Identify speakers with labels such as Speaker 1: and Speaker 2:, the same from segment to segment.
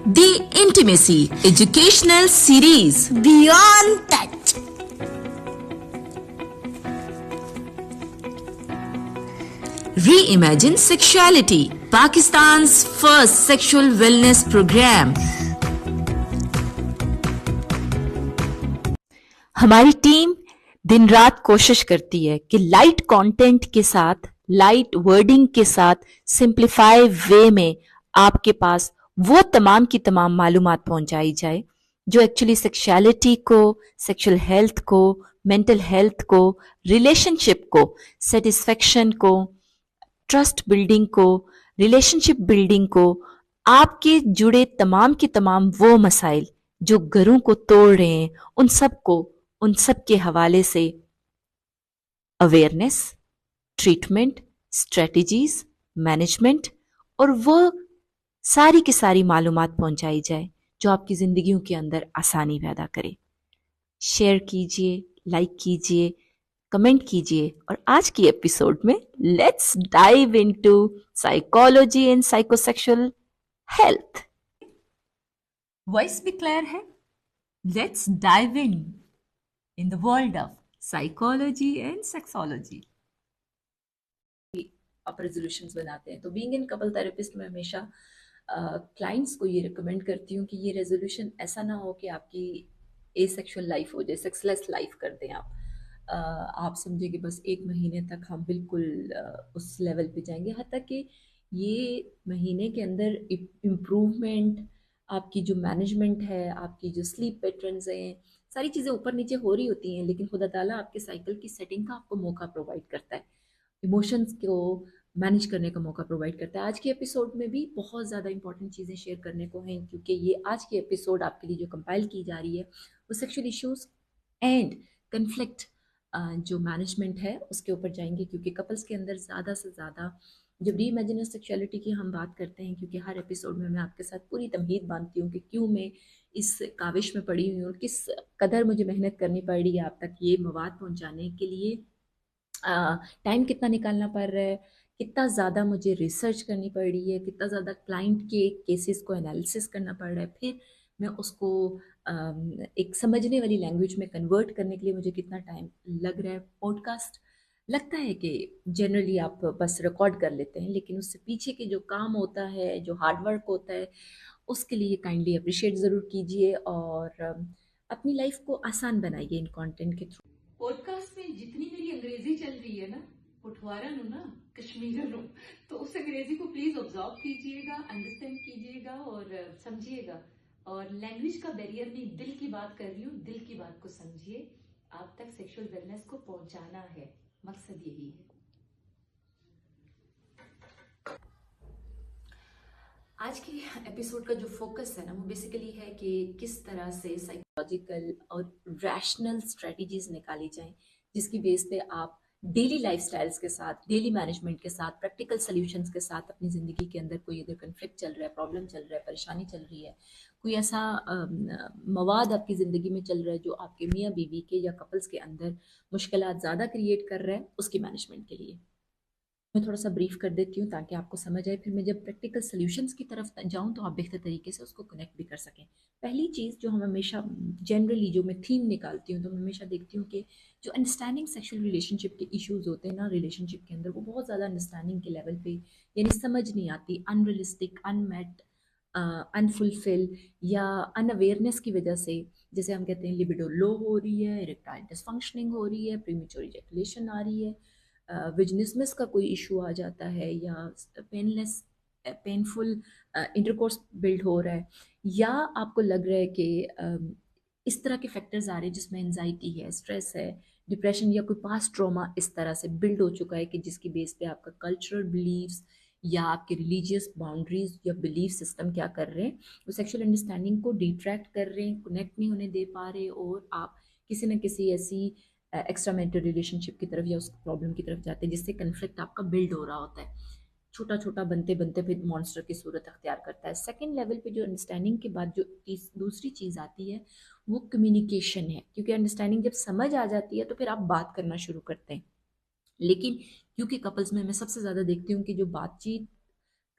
Speaker 1: The Intimacy Educational Series
Speaker 2: Beyond Touch.
Speaker 1: Reimagine Sexuality, Pakistan's first sexual wellness program.
Speaker 3: हमारी team दिन रात कोशिश करती है कि लाइट कंटेंट के साथ, लाइट वर्डिंग के साथ, सिंप्लीफाई वे में आपके पास वो तमाम की तमाम मालूमात पहुंचाई जाए जो एक्चुअली सेक्सुअलिटी को, सेक्सुअल हेल्थ को, मेंटल हेल्थ को, रिलेशनशिप को, सेटिस्फेक्शन को, ट्रस्ट बिल्डिंग को, रिलेशनशिप बिल्डिंग को, आपके जुड़े तमाम के तमाम वो मसाइल जो घरों को तोड़ रहे हैं, उन सब के हवाले से अवेयरनेस, ट्रीटमेंट, स्ट्रेटजीज, मैनेजमेंट और वो सारी की सारी मालूमात पहुंचाई जाए जो आपकी जिंदगियों के अंदर आसानी पैदा करे। शेयर कीजिए, लाइक कीजिए, कमेंट कीजिए और आज की एपिसोड में let's dive into psychology and psychosexual health.
Speaker 1: Voice भी क्लियर है? Let's dive in the world of psychology and sexology. आप रेजोल्यूशंस बनाते हैं तो बीइंग इन कपल थेरेपिस्ट में हमेशा क्लाइंट्स को ये रिकमेंड करती हूँ कि ये रेजोल्यूशन ऐसा ना हो कि आपकी एसेक्सुअल लाइफ हो जाए, सेक्सलेस लाइफ कर दें आप समझे कि बस 1 महीने तक हम बिल्कुल उस लेवल पे जाएंगे। हत्ता कि ये महीने के अंदर इम्प्रूवमेंट, आपकी जो मैनेजमेंट है, आपकी जो स्लीप पैटर्न्स हैं, सारी चीज़ें ऊपर नीचे हो रही होती हैं, लेकिन खुदा ताला आपके साइकिल की सेटिंग का आपको मौका प्रोवाइड करता है, इमोशंस को मैनेज करने का मौका प्रोवाइड करता है। आज के एपिसोड में भी बहुत ज़्यादा इंपॉर्टेंट चीज़ें शेयर करने को हैं, क्योंकि ये आज की एपिसोड आपके लिए जो कंपाइल की जा रही है वो सेक्सुअल इश्यूज एंड कन्फ्लिक्ट जो मैनेजमेंट है उसके ऊपर जाएंगे, क्योंकि कपल्स के अंदर ज़्यादा से ज़्यादा जब री इमेजिनरी सेक्सुअलिटी की हम बात करते हैं, क्योंकि हर एपिसोड में मैं आपके साथ पूरी तमहीद बांधती हूँ कि क्यों मैं इस काविश में पड़ी हुई हूँ, किस कदर मुझे मेहनत करनी पड़ रही है आप तक ये मवाद पहुँचाने के लिए, टाइम कितना निकालना पड़ रहा है, कितना ज़्यादा मुझे रिसर्च करनी पड़ रही है, कितना ज़्यादा क्लाइंट के केसेस को एनालिसिस करना पड़ रहा है, फिर मैं उसको एक समझने वाली लैंग्वेज में कन्वर्ट करने के लिए मुझे कितना टाइम लग रहा है। पॉडकास्ट लगता है कि जनरली आप बस रिकॉर्ड कर लेते हैं, लेकिन उससे पीछे के जो काम होता है, जो हार्ड वर्क होता है, उसके लिए काइंडली अप्रिशिएट ज़रूर कीजिए और अपनी लाइफ को आसान बनाइए इन कंटेंट के थ्रू।
Speaker 4: पॉडकास्ट में जितनी मेरी अंग्रेजी चल रही है ना, पुठवारा नु ना कश्मीर नु, तो उस अंग्रेजी को प्लीज ऑब्जर्व कीजिएगा, अंडरस्टैंड कीजिएगा और समझिएगा। और लैंग्वेज का बैरियर नहीं, दिल की बात कर रही हूँ, दिल की बात को समझिए। आप तक सेक्सुअल वेलनेस को पहुंचाना है, मकसद यही है। आज के एपिसोड का जो फोकस है ना वो बेसिकली है कि किस तरह से साइकोलॉजिकल और रैशनल स्ट्रेटजीज निकाली जाएं जिसकी बेस पे आप डेली लाइफस्टाइल्स के साथ, डेली मैनेजमेंट के साथ, प्रैक्टिकल सॉल्यूशंस के साथ अपनी ज़िंदगी के अंदर कोई अगर कन्फ्लिक्ट चल रहा है, प्रॉब्लम चल रहा है, परेशानी चल रही है, कोई ऐसा मवाद आपकी ज़िंदगी में चल रहा है जो आपके मियाँ बीवी के या कपल्स के अंदर मुश्किलात ज़्यादा क्रिएट कर रहा है, उसकी मैनेजमेंट के लिए मैं थोड़ा सा ब्रीफ कर देती हूँ ताकि आपको समझ आए। फिर मैं जब प्रैक्टिकल सॉल्यूशंस की तरफ जाऊँ तो आप बेहतर तरीके से उसको कनेक्ट भी कर सकें। पहली चीज़ जो हम हमेशा जनरली जो मैं थीम निकालती हूँ तो मैं हमेशा देखती हूँ कि जो अंडरस्टैंडिंग सेक्सुअल रिलेशनशिप के इश्यूज होते हैं ना रिलेशनशिप के अंदर, वो बहुत ज़्यादा अंडरस्टैंडिंग के लेवल पे यानी समझ नहीं आती, अनरियलिस्टिक, अनमेट, अनफुलफिल या अनअवेयरनेस की वजह से, जैसे हम कहते हैं लिबिडो लो हो रही है, इरेक्टाइल डिसफंक्शनिंग हो रही है, प्रीमेच्योर इजैकुलेशन आ रही है, विजनिसमस का कोई इशू आ जाता है, या पेनफुल इंटरकोर्स बिल्ड हो रहा है, या आपको लग रहा है कि इस तरह के फैक्टर्स आ रहे हैं जिसमें एंजाइटी है, स्ट्रेस है, डिप्रेशन या कोई पास्ट ट्रॉमा इस तरह से बिल्ड हो चुका है कि जिसकी बेस पे आपका कल्चरल बिलीव्स या आपके रिलीजियस बाउंड्रीज या बिलीफ सिस्टम क्या कर रहे हैं, वो सेक्सुअल अंडरस्टैंडिंग को डिट्रैक्ट कर रहे हैं, कनेक्ट नहीं होने दे पा रहे, और आप किसी न किसी ऐसी एक्स्ट्रा मैरिटल रिलेशनशिप की तरफ या उस प्रॉब्लम की तरफ जाते हैं जिससे कन्फ्लिक्ट आपका बिल्ड हो रहा होता है, छोटा छोटा बनते बनते फिर मॉन्स्टर की सूरत अख्तियार करता है। सेकंड लेवल पे जो अंडरस्टैंडिंग के बाद जो दूसरी चीज़ आती है वो कम्युनिकेशन है, क्योंकि अंडरस्टैंडिंग जब समझ आ जाती है तो फिर आप बात करना शुरू करते हैं। लेकिन क्योंकि कपल्स में मैं सबसे ज़्यादा देखती हूँ कि जो बातचीत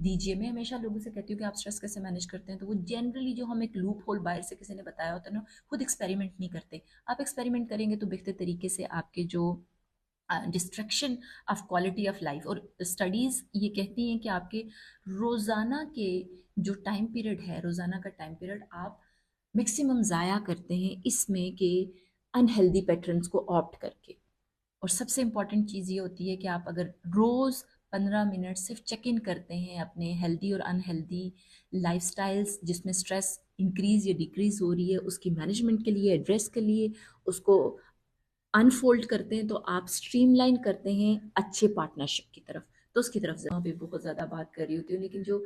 Speaker 1: दीजिए। मैं हमेशा लोगों से कहती हूँ कि आप स्ट्रेस कैसे मैनेज करते हैं, तो वो जनरली जो हम एक लूप होल बाहर से किसी ने बताया होता है ना, खुद एक्सपेरिमेंट नहीं करते। आप एक्सपेरिमेंट करेंगे तो बेहतर तरीके से आपके जो destruction of quality of life, और स्टडीज़ ये कहती हैं कि आपके रोज़ाना के जो टाइम पीरियड है, रोज़ाना का टाइम पीरियड आप मैक्सिमम ज़ाया करते हैं इसमें कि अनहेल्दी पैटर्न्स को ऑप्ट करके। और सबसे इम्पॉर्टेंट चीज़ ये होती है कि आप अगर रोज़ 15 मिनट सिर्फ चेक इन करते हैं अपने हेल्दी और अनहेल्दी लाइफस्टाइल्स जिसमें स्ट्रेस इंक्रीज़ या डिक्रीज़ हो रही है, उसकी मैनेजमेंट के लिए, एड्रेस के लिए, उसको अनफोल्ड करते हैं, तो आप स्ट्रीमलाइन करते हैं अच्छे पार्टनरशिप की तरफ। तो उसकी तरफ जहाँ पे बहुत ज़्यादा बात कर रही होती हूँ, लेकिन जो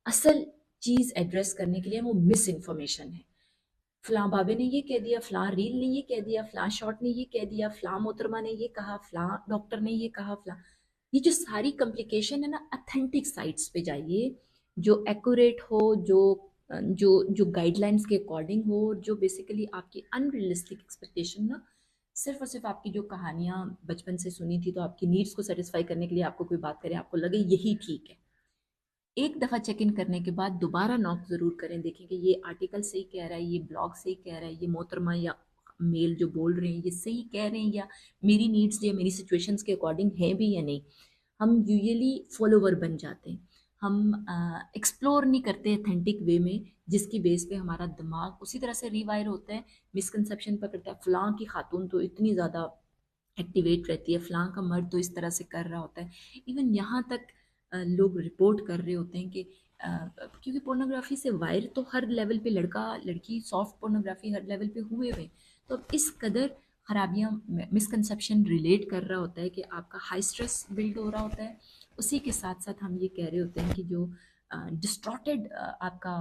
Speaker 1: असल चीज़ एड्रेस करने के लिए वो मिस इन्फॉर्मेशन है। फलां बाबे ने ये कह दिया, फलां रील ने ये कह दिया, फलां शॉट ने ये कह दिया, फलां मोहतरमा ने ये कहा, फलां डॉक्टर ने ये कहा, फलां, ये जो सारी कम्प्लिकेशन है ना, अथेंटिक साइट्स पे जाइए जो एक्यूरेट हो, जो गाइडलाइंस के अकॉर्डिंग हो, जो बेसिकली आपकी अनरियलिस्टिक एक्सपेक्टेशन ना, सिर्फ और सिर्फ आपकी जो कहानियाँ बचपन से सुनी थी तो आपकी नीड्स को सेटिस्फाई करने के लिए आपको कोई बात करे, आपको लगे यही ठीक है। एक दफ़ा चेक इन करने के बाद दोबारा नॉक ज़रूर करें, देखें कि ये आर्टिकल सही कह रहा है, ये ब्लॉग सही कह रहा है, ये मोहतरमा या मेल जो बोल रहे हैं ये सही कह रहे हैं, या मेरी नीड्स या मेरी सिचुएशंस के अकॉर्डिंग हैं भी या नहीं। हम यूजुअली फॉलोवर बन जाते हैं, हम एक्सप्लोर नहीं करते अथेंटिक वे में, जिसकी बेस पे हमारा दिमाग उसी तरह से रिवायर होता है, मिसकंसेप्शन पकड़ता है, फलां की खातून तो इतनी ज़्यादा एक्टिवेट रहती है, फलां का मर्द तो इस तरह से कर रहा होता है। इवन यहाँ तक लोग रिपोर्ट कर रहे होते हैं कि क्योंकि पोर्नोग्राफी से वायर तो हर लेवल पे, लड़का लड़की सॉफ्ट पोर्नोग्राफी हर लेवल पे हुए हुए, तो अब इस कदर खराबियाँ, मिसकंसेप्शन रिलेट कर रहा होता है कि आपका हाई स्ट्रेस बिल्ड हो रहा होता है। उसी के साथ साथ हम ये कह रहे होते हैं कि जो डिस्टॉर्टेड आपका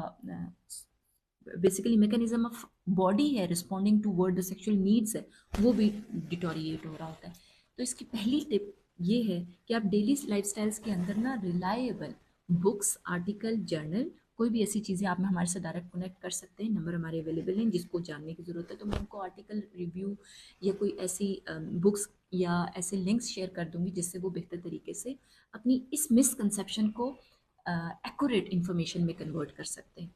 Speaker 1: बेसिकली मैकेनिज्म ऑफ बॉडी है responding toward the sexual needs है, वो भी डिटोरिएट हो रहा होता है। तो इसकी पहली टिप ये है कि आप डेली लाइफस्टाइल्स के अंदर ना रिलायबल बुक्स, आर्टिकल, जर्नल, कोई भी ऐसी चीज़ें आप में हमारे से डायरेक्ट कनेक्ट कर सकते हैं, नंबर हमारे अवेलेबल हैं, जिसको जानने की ज़रूरत है तो मैं उनको आर्टिकल रिव्यू या कोई ऐसी बुक्स या ऐसे लिंक्स शेयर कर दूंगी जिससे वो बेहतर तरीके से अपनी इस मिसकंसेप्शन को एक्यूरेट इंफॉर्मेशन में कन्वर्ट कर सकते हैं।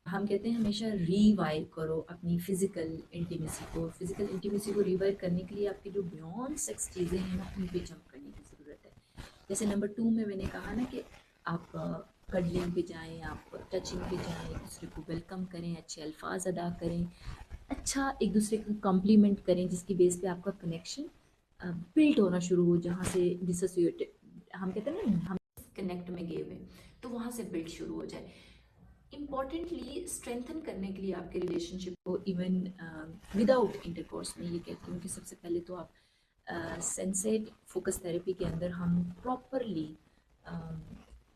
Speaker 1: हम कहते हैं हमेशा रीवायर करो अपनी फिजिकल इंटीमेसी को रिवायर करने के लिए आपकी जो बियॉन्ड सेक्स चीज़ें हैं ना, उन पे जंप करने की ज़रूरत है। जैसे नंबर 2 में मैंने कहा ना कि आप कडलिंग पे जाएं, आप टचिंग पे जाएं, एक दूसरे को वेलकम करें, अच्छे अल्फाज अदा करें, अच्छा एक दूसरे को कॉम्प्लीमेंट करें, जिसकी बेस पे आपका कनेक्शन बिल्ड होना शुरू हो, जहाँ से डिसोसिएट हम कहते हैं ना, हम कनेक्ट में गए हुए, तो वहाँ से बिल्ड शुरू हो जाए। इम्पॉर्टेंटली स्ट्रेंथन करने के लिए आपके रिलेशनशिप को इवन विदाउट इंटरकोर्स में, ये कहती हूँ कि सबसे पहले तो आप सेंसेट फोकस थेरेपी के अंदर हम प्रॉपरली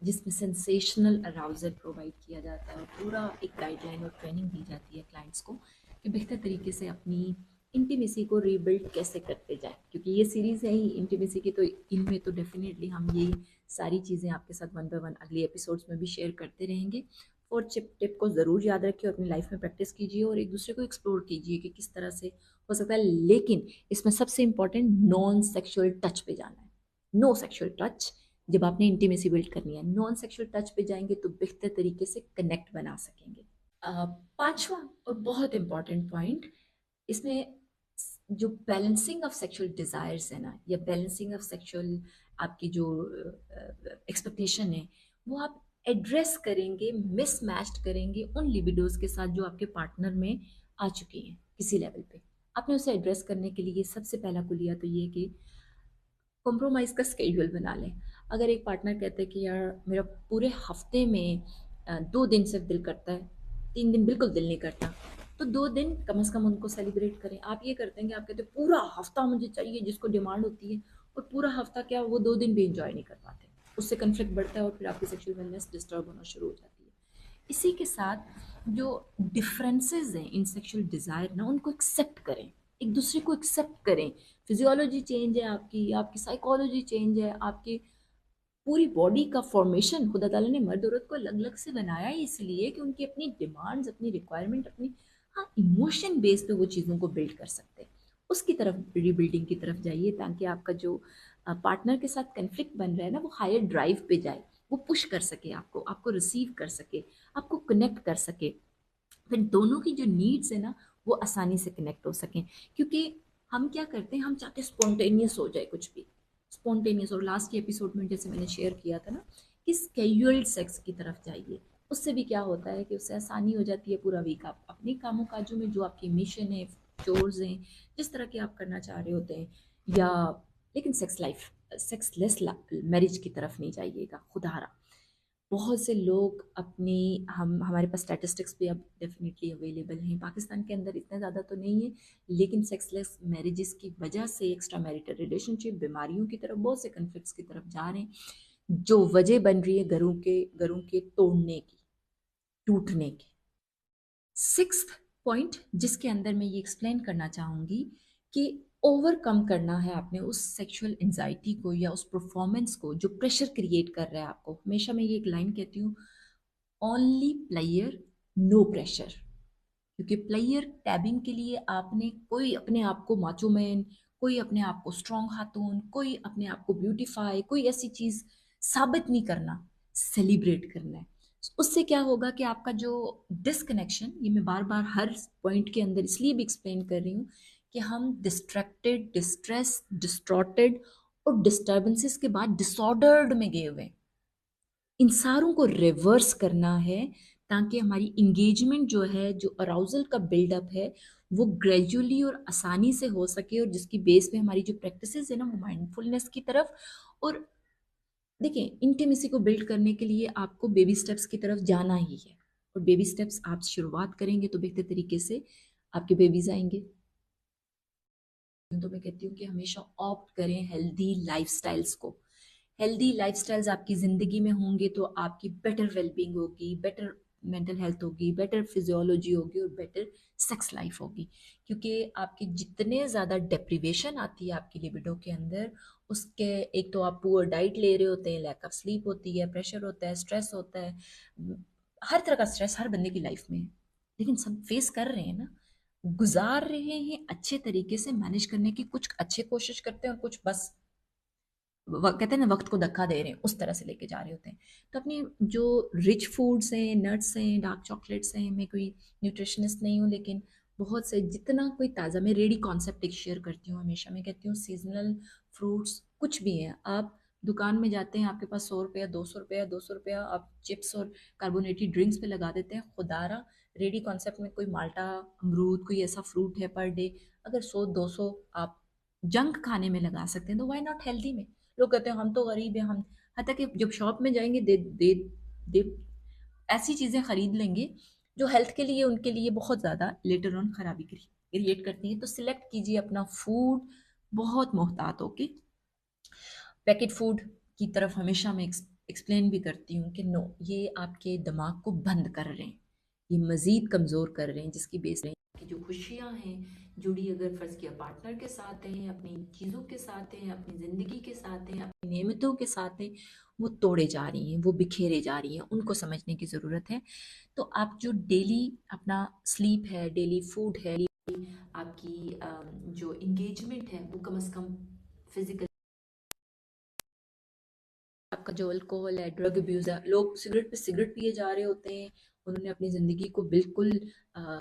Speaker 1: जिसमें सेंसेशनल अराउजल प्रोवाइड किया जाता है और पूरा एक गाइडलाइन और ट्रेनिंग दी जाती है क्लाइंट्स को कि बेहतर तरीके से अपनी इंटीमेसी को रीबिल्ड कैसे करते जाएं। क्योंकि ये सीरीज़ है ही इंटीमेसी की, तो इनमें तो डेफिनेटली हम ये सारी चीज़ें आपके साथ वन बाय वन अगले एपिसोड्स में भी शेयर करते रहेंगे। और टिप को ज़रूर याद रखिए और अपनी लाइफ में प्रैक्टिस कीजिए और एक दूसरे को एक्सप्लोर कीजिए कि किस तरह से हो सकता है। लेकिन इसमें सबसे इंपॉर्टेंट नॉन सेक्सुअल टच पे जाना है। नो सेक्सुअल टच, जब आपने इंटीमेसी बिल्ड करनी है, नॉन सेक्सुअल टच पे जाएंगे तो बेहतर तरीके से कनेक्ट बना सकेंगे। पांचवा और बहुत इंपॉर्टेंट पॉइंट, इसमें जो बैलेंसिंग ऑफ सेक्सुअल डिज़ायर्स है ना, या बैलेंसिंग ऑफ सेक्सुअल आपकी जो एक्सपेक्टेशन है, वो आप एड्रेस करेंगे, मिसमैच्ड करेंगे उन लिबिडोज के साथ जो आपके पार्टनर में आ चुकी हैं किसी लेवल पे। आपने उसे एड्रेस करने के लिए सबसे पहला कुलिया तो ये कि कॉम्प्रोमाइज़ का स्केड्यूल बना लें। अगर एक पार्टनर कहता है कि यार मेरा पूरे हफ्ते में 2 दिन सिर्फ दिल करता है, 3 दिन बिल्कुल दिल नहीं करता, तो 2 दिन कम से कम उनको सेलिब्रेट करें। आप ये करते हैं कि आप कहते हैं पूरा हफ्ता मुझे चाहिए, जिसको डिमांड होती है, और पूरा हफ्ता क्या वो 2 दिन भी इंजॉय नहीं कर पाते, उससे कन्फ्लिक्ट बढ़ता है और फिर आपकी सेक्सुअल वेलनेस डिस्टर्ब होना शुरू हो जाती है। इसी के साथ जो डिफरेंसेस हैं इन सेक्सुअल डिज़ायर ना, उनको एक्सेप्ट करें, एक दूसरे को एक्सेप्ट करें। फिजियोलॉजी चेंज है आपकी साइकोलॉजी चेंज है, आपकी पूरी बॉडी का फॉर्मेशन खुदा ताला ने मर्द औरत को अलग अलग से बनाया है इसलिए कि उनकी अपनी डिमांड्स, अपनी रिक्वायरमेंट, अपनी इमोशन बेस पे वो चीज़ों को बिल्ड कर सकते हैं। उसकी तरफ रीबिल्डिंग की तरफ जाइए, ताकि आपका जो पार्टनर के साथ कन्फ्लिक्ट बन रहा है ना, वो हायर ड्राइव पे जाए, वो पुश कर सके आपको, आपको रिसीव कर सके, आपको कनेक्ट कर सके, फिर दोनों की जो नीड्स है ना वो आसानी से कनेक्ट हो सकें। क्योंकि हम क्या करते हैं, हम चाहते हैं स्पॉन्टेनियस हो जाए कुछ भी, स्पॉन्टेनियस। और लास्ट के एपिसोड में जैसे मैंने शेयर किया था ना कि कैजुअल सेक्स की तरफ जाइए, उससे भी क्या होता है कि उससे आसानी हो जाती है पूरा वीक आप अपने कामों काजों में, जो आपकी मिशन है, चोर्स हैं, जिस तरह के आप करना चाह रहे होते हैं, या लेकिन सेक्स लाइफ, सेक्सलेस मैरिज की तरफ नहीं जाइएगा खुदारा। बहुत से लोग अपनी, हम हमारे पास स्टैटिस्टिक्स भी अब डेफिनेटली अवेलेबल हैं, पाकिस्तान के अंदर इतना ज़्यादा तो नहीं है, लेकिन सेक्सलेस मैरिजेस की वजह से एक्स्ट्रा मैरिटल रिलेशनशिप, बीमारियों की तरफ, बहुत से कन्फ्लिक्ट्स की तरफ जा रहे हैं, जो वजह बन रही है घरों के तोड़ने की, टूटने की। सिक्स्थ पॉइंट जिसके अंदर मैं ये एक्सप्लेन करना चाहूँगी कि ओवरकम करना है आपने उस सेक्सुअल एंजाइटी को या उस परफॉर्मेंस को जो प्रेशर क्रिएट कर रहा है आपको। हमेशा मैं ये एक लाइन कहती हूँ, ओनली प्लेयर नो प्रेशर। क्योंकि प्लेयर टैबिंग के लिए आपने कोई अपने आप को माचो मैन, कोई अपने आप को स्ट्रॉन्ग खातून, कोई अपने आप को ब्यूटीफाई, कोई ऐसी चीज साबित नहीं करना, सेलिब्रेट करना है। उससे क्या होगा कि आपका जो डिसकनेक्शन, ये मैं बार बार हर पॉइंट के अंदर इसलिए भी एक्सप्लेन कर रही हूँ कि हम डिस्ट्रैक्टेड, डिस्ट्रेस, डिस्ट्रॉटेड और डिस्टर्बेंसेस के बाद डिसऑर्डर्ड में गए हुए हैं। इन सारों को रिवर्स करना है, ताकि हमारी इंगेजमेंट जो है, जो अराउजल का बिल्डअप है, वो ग्रेजुअली और आसानी से हो सके, और जिसकी बेस पे हमारी जो प्रैक्टिसेस है ना वो माइंडफुलनेस की तरफ। और देखिए, इंटीमेसी को बिल्ड करने के लिए आपको बेबी स्टेप्स की तरफ जाना ही है, और बेबी स्टेप्स आप शुरुआत करेंगे तो बेहतर तरीके से आपके बेबीज आएंगे। तो मैं कहती हूँ कि हमेशा ऑप्ट करें हेल्दी लाइफस्टाइल्स को। हेल्दी लाइफस्टाइल्स आपकी ज़िंदगी में होंगे तो आपकी बेटर वेलबींग होगी, बेटर मेंटल हेल्थ होगी, बेटर फिजियोलॉजी होगी, और बेटर सेक्स लाइफ होगी। क्योंकि आपके जितने ज़्यादा डेप्रिवेशन आती है आपकी लिबिडो के अंदर, उसके एक तो आप पुअर डाइट ले रहे होते हैं, लैक ऑफ स्लीप होती है, प्रेशर होता है, स्ट्रेस होता है, हर तरह का स्ट्रेस हर बंदे की लाइफ में है। लेकिन सब फेस कर रहे हैं ना, गुजार रहे हैं अच्छे तरीके से मैनेज करने की, कुछ अच्छे कोशिश करते हैं और कुछ बस कहते हैं ना वक्त को धक्का दे रहे हैं, उस तरह से लेके जा रहे होते हैं। तो अपनी जो रिच फूड्स हैं, नट्स हैं, डार्क चॉकलेट्स हैं, मैं कोई न्यूट्रिशनिस्ट नहीं हूँ, लेकिन बहुत से जितना कोई ताज़ा, मैं रेडी कॉन्सेप्ट एक शेयर करती हूँ हमेशा। मैं कहती हूँ सीजनल फ्रूट्स कुछ भी हैं, आप दुकान में जाते हैं, आपके पास 100 रुपया, 200 रुपया, 200 रुपया आप चिप्स और कार्बोनेटेड ड्रिंक्स पे लगा देते हैं। खुदारा रेडी कॉन्सेप्ट में कोई माल्टा, अमरूद, कोई ऐसा फ्रूट है पर डे, अगर 100-200 आप जंक खाने में लगा सकते हैं तो वाई नॉट हेल्दी में। लोग कहते हैं हम तो गरीब हैं, हम हत्या कि जब शॉप में जाएंगे दे ऐसी चीज़ें खरीद लेंगे जो हेल्थ के लिए, उनके लिए बहुत ज़्यादा लेटर ऑन खराबी क्रिएट करती हैं। तो सिलेक्ट कीजिए अपना फूड बहुत मोहतात होके। पैकेट फूड की तरफ हमेशा मैं एक्सप्लेन भी करती हूँ कि नो, ये आपके दिमाग को बंद कर रहे हैं, ये मज़ीद कमज़ोर कर रहे हैं, जिसकी बेस की जो खुशियाँ हैं जुड़ी, अगर फ़र्ज़ किया पार्टनर के साथ हैं, अपनी चीज़ों के साथ हैं, अपनी ज़िंदगी के साथ हैं, अपनी नियमतों के साथ हैं, वो तोड़े जा रही हैं, वो बिखेरे जा रही हैं, उनको समझने की ज़रूरत है। तो आप जो डेली अपना स्लीप है, डेली फूड है, आपकी जो इंगेजमेंट है वो कम से कम फिजिकल, आपका जो अल्कोहल है, ड्रग अब्यूज़ है, लोग सिगरेट पे सिगरेट पिए जा रहे होते हैं, उन्होंने अपनी ज़िंदगी को बिल्कुल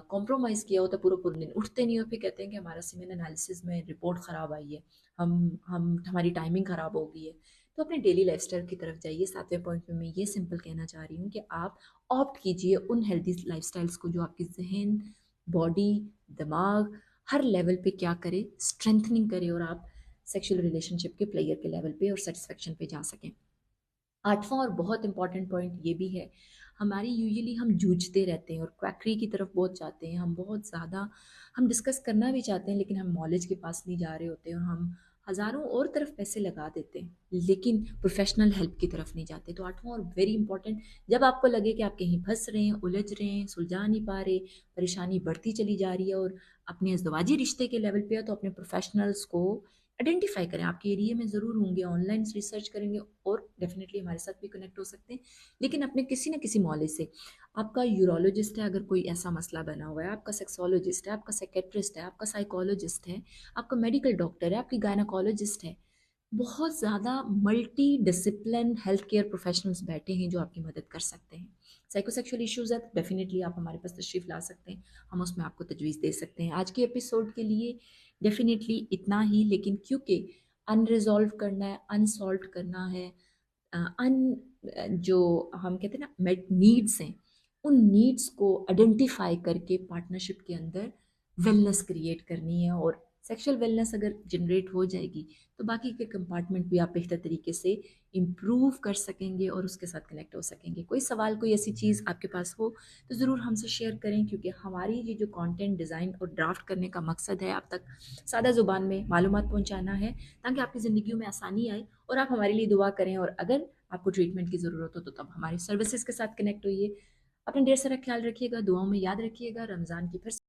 Speaker 1: कॉम्प्रोमाइज़ किया होता है, पूरा पूरा दिन उठते नहीं, और फिर कहते हैं कि हमारा सीमेन एनालिसिस में रिपोर्ट ख़राब आई है, हम हमारी टाइमिंग ख़राब हो गई है। तो अपने डेली लाइफस्टाइल की तरफ जाइए। 7वें पॉइंट में मैं ये सिंपल कहना चाह रही हूँ कि आप ऑप्ट कीजिए उन हेल्दी लाइफस्टाइल्स को जो आपकी जहन, बॉडी, दिमाग हर लेवल पे क्या करे, स्ट्रेंथनिंग करे, और आप सेक्सुअल रिलेशनशिप के प्लेयर के लेवल पे और सेटिस्फेक्शन पे जा सकें। 8वां और बहुत इंपॉर्टेंट पॉइंट ये भी है, हमारी यूजुअली हम जूझते रहते हैं और क्वैकरी की तरफ बहुत जाते हैं, हम बहुत ज़्यादा हम डिस्कस करना भी चाहते हैं, लेकिन हम नॉलेज के पास नहीं जा रहे होते हैं, और हम हज़ारों और तरफ पैसे लगा देते हैं लेकिन प्रोफेशनल हेल्प की तरफ नहीं जाते। तो 8वां और वेरी इंपॉर्टेंट, जब आपको लगे कि आप कहीं फंस रहे हैं, उलझ रहे हैं, सुलझा नहीं पा रहे, परेशानी बढ़ती चली जा रही है और अपने अज़दवाजी रिश्ते के लेवल पे है, तो अपने प्रोफेशनल्स को आइडेंटिफाई करें। आपके एरिया में ज़रूर होंगे, ऑनलाइन रिसर्च करेंगे और डेफिनेटली हमारे साथ भी कनेक्ट हो सकते हैं, लेकिन अपने किसी न किसी मौले से, आपका यूरोलॉजिस्ट है अगर कोई ऐसा मसला बना हुआ है, आपका सेक्सोलॉजिस्ट है, आपका साइकेट्रिस्ट है, आपका साइकोलॉजिस्ट है, आपका मेडिकल डॉक्टर है, आपकी गायनाकोलॉजिस्ट है, बहुत ज़्यादा multi discipline health care professionals बैठे हैं जो आपकी मदद कर सकते हैं। साइकोसेक्सुअल इश्यूज़ है तो डेफिनेटली आप हमारे पास तशरीफ़ ला सकते हैं, हम उसमें आपको तजवीज़ दे सकते हैं। आज के एपिसोड के लिए डेफिनेटली इतना ही, लेकिन क्योंकि अनरिजॉल्व करना है, अनसॉल्व करना है, अन जो हम कहते हैं ना मेट नीड्स हैं, उन नीड्स को आइडेंटिफाई करके पार्टनरशिप के अंदर वेलनेस क्रिएट करनी है, और सेक्सुअल वेलनेस अगर जनरेट हो जाएगी तो बाकी के कंपार्टमेंट भी आप बेहतर तरीके से इम्प्रूव कर सकेंगे और उसके साथ कनेक्ट हो सकेंगे। कोई सवाल, कोई ऐसी चीज़ आपके पास हो तो ज़रूर हमसे शेयर करें, क्योंकि हमारी ये जो कंटेंट डिज़ाइन और ड्राफ्ट करने का मकसद है आप तक सादा ज़ुबान में मालूमात पहुंचाना है, ताकि आपकी ज़िंदगियों में आसानी आए और आप हमारे लिए दुआ करें। और अगर आपको ट्रीटमेंट की ज़रूरत हो तो तब हमारी सर्विसेज के साथ कनेक्ट होइए। अपना ढेर सारा ख्याल रखिएगा, दुआओं में याद रखिएगा। रमज़ान की फिर